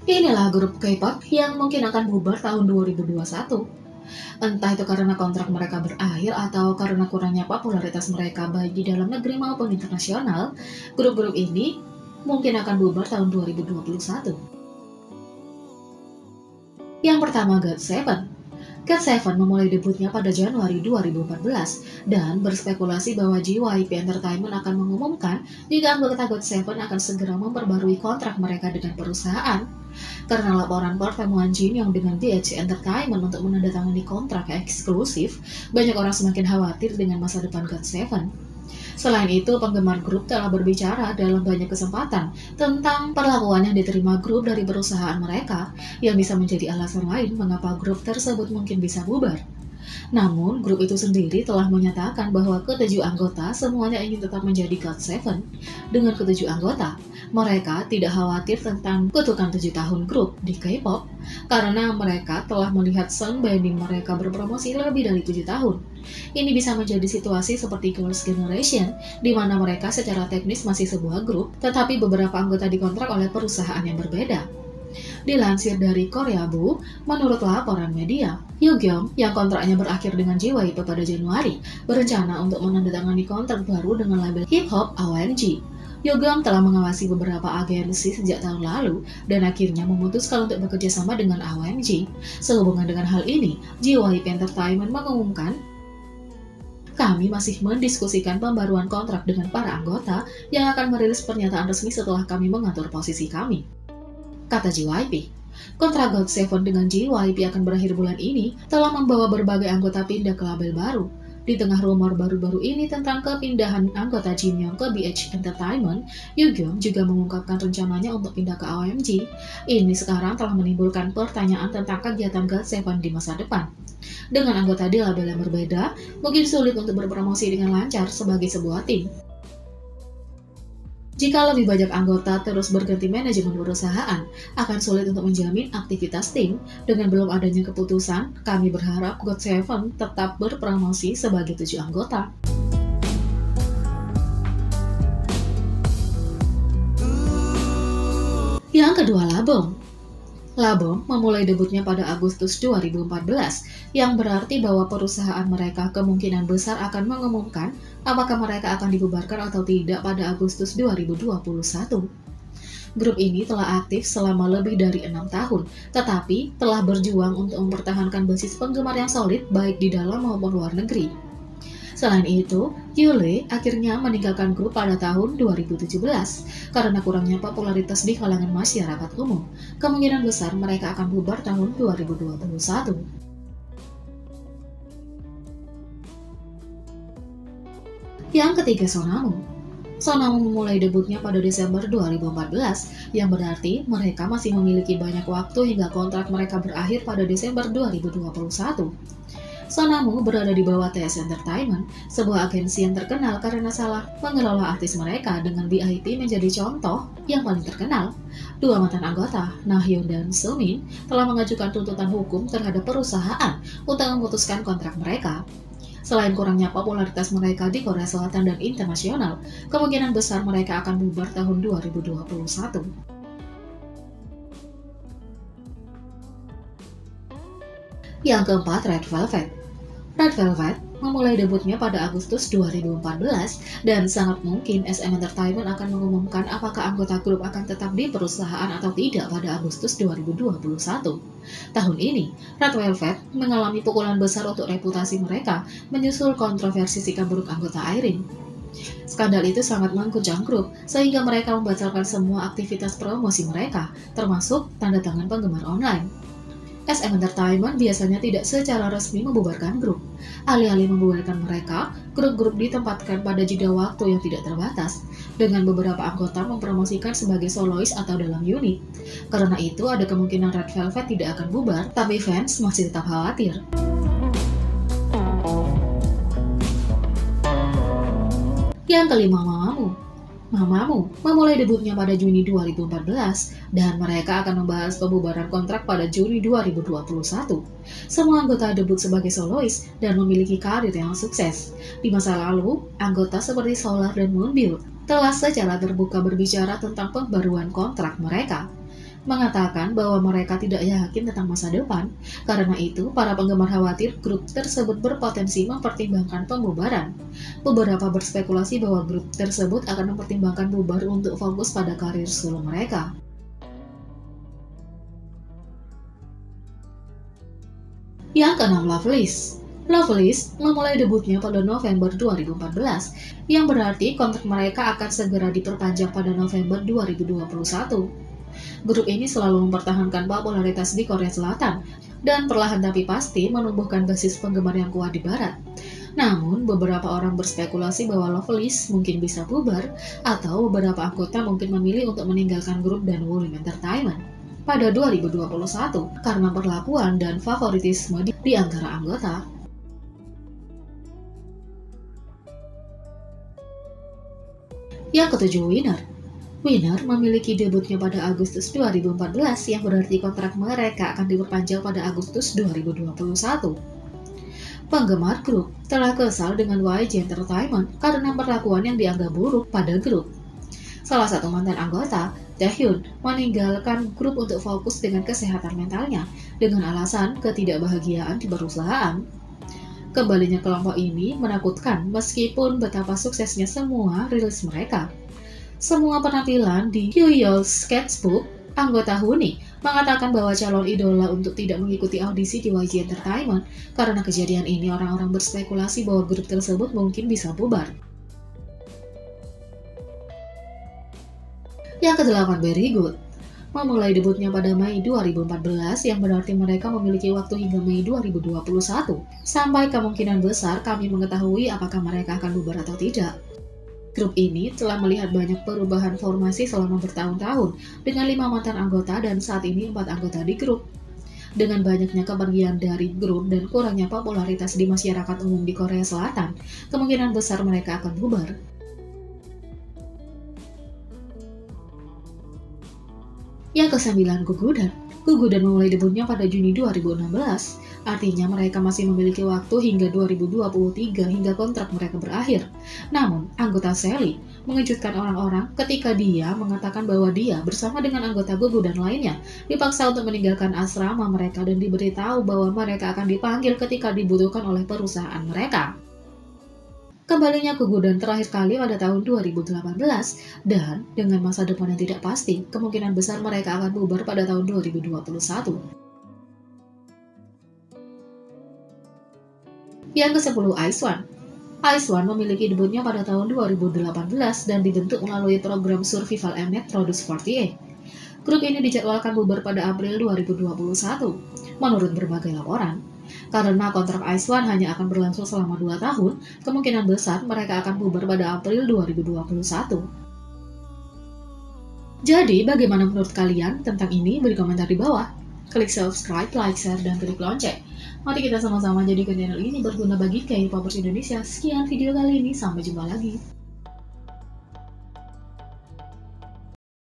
Inilah grup K-pop yang mungkin akan bubar tahun 2021. Entah itu karena kontrak mereka berakhir atau karena kurangnya popularitas mereka baik di dalam negeri maupun internasional, grup-grup ini mungkin akan bubar tahun 2021. Yang pertama, GOT7. GOT7 memulai debutnya pada Januari 2014 dan berspekulasi bahwa JYP Entertainment akan mengumumkan jika anggota GOT7 akan segera memperbarui kontrak mereka dengan perusahaan. Karena laporan pertemuan Jin yang dengan BH Entertainment untuk menandatangani kontrak eksklusif, banyak orang semakin khawatir dengan masa depan GOT7. Selain itu, penggemar grup telah berbicara dalam banyak kesempatan tentang perlakuan yang diterima grup dari perusahaan mereka, yang bisa menjadi alasan lain mengapa grup tersebut mungkin bisa bubar. Namun, grup itu sendiri telah menyatakan bahwa ketujuh anggota semuanya ingin tetap menjadi GOT7. Dengan ketujuh anggota, mereka tidak khawatir tentang kutukan 7 tahun grup di K-pop, karena mereka telah melihat Sun Banding mereka berpromosi lebih dari 7 tahun. Ini bisa menjadi situasi seperti Girls' Generation, di mana mereka secara teknis masih sebuah grup, tetapi beberapa anggota dikontrak oleh perusahaan yang berbeda. Dilansir dari Koreabu, menurut laporan media, Hyugyeom yang kontraknya berakhir dengan JYP pada Januari, berencana untuk menandatangani kontrak baru dengan label hip-hop OMG. Hyugyeom telah mengawasi beberapa agensi sejak tahun lalu dan akhirnya memutuskan untuk bekerja sama dengan OMG. Sehubungan dengan hal ini, JYP Entertainment mengumumkan, "Kami masih mendiskusikan pembaruan kontrak dengan para anggota yang akan merilis pernyataan resmi setelah kami mengatur posisi kami," kata JYP. Kontrak GOT7 dengan JYP akan berakhir bulan ini telah membawa berbagai anggota pindah ke label baru. Di tengah rumor baru-baru ini tentang kepindahan anggota Jimin ke BH Entertainment, Hyugyeom juga mengungkapkan rencananya untuk pindah ke OMG. Ini sekarang telah menimbulkan pertanyaan tentang kegiatan GOT7 di masa depan. Dengan anggota di label yang berbeda, mungkin sulit untuk berpromosi dengan lancar sebagai sebuah tim. Jika lebih banyak anggota terus berganti manajemen perusahaan, akan sulit untuk menjamin aktivitas tim. Dengan belum adanya keputusan, kami berharap GOT7 tetap berpromosi sebagai 7 anggota. Yang kedua, Labong. Labong memulai debutnya pada Agustus 2014, yang berarti bahwa perusahaan mereka kemungkinan besar akan mengumumkan apakah mereka akan dibubarkan atau tidak pada Agustus 2021. Grup ini telah aktif selama lebih dari 6 tahun, tetapi telah berjuang untuk mempertahankan basis penggemar yang solid baik di dalam maupun luar negeri. Selain itu, Yule akhirnya meninggalkan grup pada tahun 2017 karena kurangnya popularitas di kalangan masyarakat umum. Kemungkinan besar mereka akan bubar tahun 2021. Yang ketiga, Sonamu. Sonamu memulai debutnya pada Desember 2014, yang berarti mereka masih memiliki banyak waktu hingga kontrak mereka berakhir pada Desember 2021. Sonamu berada di bawah TS Entertainment, sebuah agensi yang terkenal karena salah mengelola artis mereka, dengan BIP menjadi contoh yang paling terkenal. Dua mantan anggota, Nahyun dan Sumin, telah mengajukan tuntutan hukum terhadap perusahaan untuk memutuskan kontrak mereka. Selain kurangnya popularitas mereka di Korea Selatan dan internasional, kemungkinan besar mereka akan bubar tahun 2021. Yang keempat, Red Velvet. Red Velvet memulai debutnya pada Agustus 2014 dan sangat mungkin SM Entertainment akan mengumumkan apakah anggota grup akan tetap di perusahaan atau tidak pada Agustus 2021. Tahun ini, Red Velvet mengalami pukulan besar untuk reputasi mereka menyusul kontroversi sikap buruk anggota Irene. Skandal itu sangat mengguncang grup sehingga mereka membatalkan semua aktivitas promosi mereka, termasuk tanda tangan penggemar online. SM Entertainment biasanya tidak secara resmi membubarkan grup. Alih-alih membubarkan mereka, grup-grup ditempatkan pada jeda waktu yang tidak terbatas, dengan beberapa anggota mempromosikan sebagai solois atau dalam unit. Karena itu, ada kemungkinan Red Velvet tidak akan bubar, tapi fans masih tetap khawatir. Yang kelima, Mamamoo. Mamamoo memulai debutnya pada Juni 2014 dan mereka akan membahas pembubaran kontrak pada Juni 2021. Semua anggota debut sebagai solois dan memiliki karir yang sukses. Di masa lalu, anggota seperti Solar dan Moonbyul telah secara terbuka berbicara tentang pembaruan kontrak mereka. mengatakan bahwa mereka tidak yakin tentang masa depan. Karena itu, para penggemar khawatir grup tersebut berpotensi mempertimbangkan pembubaran. Beberapa berspekulasi bahwa grup tersebut akan mempertimbangkan bubar untuk fokus pada karir solo mereka. Yang keenam, Loveless. Loveless memulai debutnya pada November 2014, yang berarti kontrak mereka akan segera diperpanjang pada November 2021. Grup ini selalu mempertahankan popularitas di Korea Selatan dan perlahan tapi pasti menumbuhkan basis penggemar yang kuat di Barat. Namun, beberapa orang berspekulasi bahwa Loveless mungkin bisa bubar atau beberapa anggota mungkin memilih untuk meninggalkan grup dan Woollim Entertainment pada 2021 karena perlakuan dan favoritisme di antara anggota. Yang ketujuh, Winner. Winner memiliki debutnya pada Agustus 2014, yang berarti kontrak mereka akan diperpanjang pada Agustus 2021. Penggemar grup telah kesal dengan YG Entertainment karena perlakuan yang dianggap buruk pada grup. Salah satu mantan anggota, Taehyun, meninggalkan grup untuk fokus dengan kesehatan mentalnya dengan alasan ketidakbahagiaan di perusahaan. Kembalinya kelompok ini menakutkan meskipun betapa suksesnya semua rilis mereka. Semua penampilan di Hyoyeol's Sketchbook, anggota Huni mengatakan bahwa calon idola untuk tidak mengikuti audisi di YG Entertainment. Karena kejadian ini, orang-orang berspekulasi bahwa grup tersebut mungkin bisa bubar. Yang kedelapan, Very Good. Memulai debutnya pada Mei 2014, yang berarti mereka memiliki waktu hingga Mei 2021. Sampai kemungkinan besar kami mengetahui apakah mereka akan bubar atau tidak. Grup ini telah melihat banyak perubahan formasi selama bertahun-tahun, dengan 5 mantan anggota dan saat ini 4 anggota di grup. Dengan banyaknya kepergian dari grup dan kurangnya popularitas di masyarakat umum di Korea Selatan, kemungkinan besar mereka akan bubar. Yang kesembilan, Gugudan. Gugudan memulai debutnya pada Juni 2016, artinya mereka masih memiliki waktu hingga 2023 hingga kontrak mereka berakhir. Namun, anggota Sally mengejutkan orang-orang ketika dia mengatakan bahwa dia bersama dengan anggota Gugudan lainnya dipaksa untuk meninggalkan asrama mereka dan diberitahu bahwa mereka akan dipanggil ketika dibutuhkan oleh perusahaan mereka. Kembalinya Gugudan terakhir kali pada tahun 2018, dan dengan masa depan yang tidak pasti, kemungkinan besar mereka akan bubar pada tahun 2021. Yang ke-10, IZ*ONE. IZ*ONE memiliki debutnya pada tahun 2018 dan dibentuk melalui program Survival Mnet Produce 48. Grup ini dijadwalkan bubar pada April 2021, menurut berbagai laporan. Karena kontrak IZ*ONE hanya akan berlangsung selama 2 tahun, kemungkinan besar mereka akan bubar pada April 2021. Jadi, bagaimana menurut kalian tentang ini? Beri komentar di bawah. Klik subscribe, like, share, dan klik lonceng. Mari kita sama-sama jadikan channel ini berguna bagi K-popers Indonesia. Sekian video kali ini, sampai jumpa lagi.